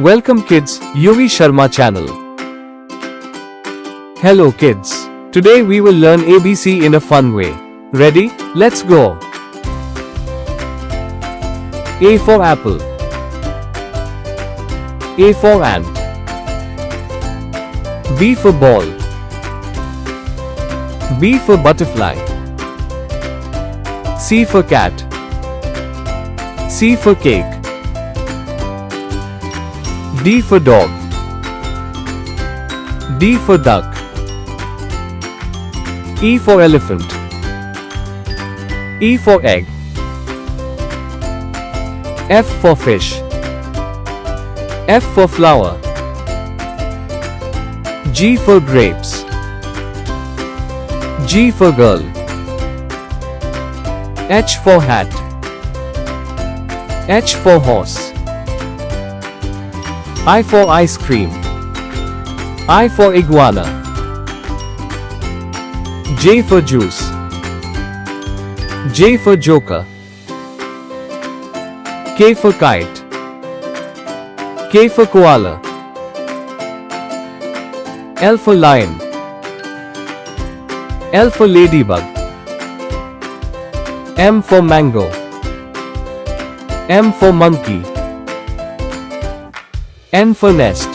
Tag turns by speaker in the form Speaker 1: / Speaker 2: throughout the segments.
Speaker 1: Welcome kids, YuviSharma channel. Hello kids. Today we will learn ABC in a fun way. Ready? Let's go. A for apple. A for ant. B for ball. B for butterfly. C for cat. C for cake. D for dog. D for duck. E for elephant. E for egg. F for fish. F for flower. G for grapes. G for girl. H for hat. H for horse. I for ice cream. I for iguana. J for juice. J for joker. K for kite. K for koala. L for lion. L for ladybug. M for mango. M for monkey. N for nest.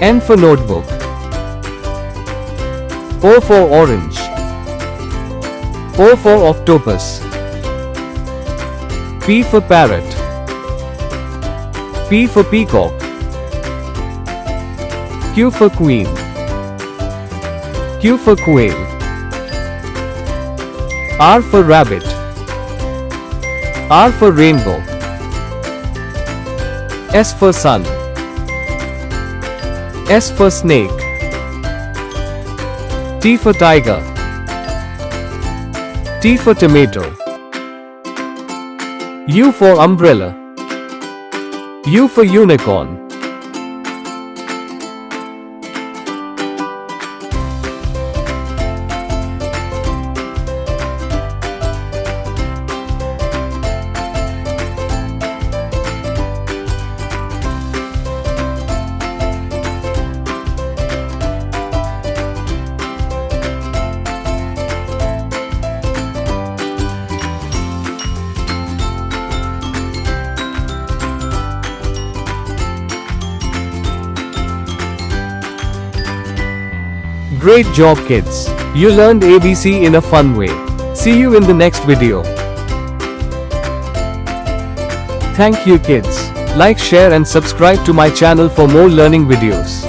Speaker 1: N for notebook. O for orange. O for octopus. P for parrot. P for peacock. Q for queen. Q for quail. R for rabbit. R for rainbow. S for sun. S for snake. T for tiger. T for tomato. U for umbrella. U for unicorn. Great job kids! You learned ABC in a fun way. See you in the next video. Thank you kids. Like, share and subscribe to my channel for more learning videos.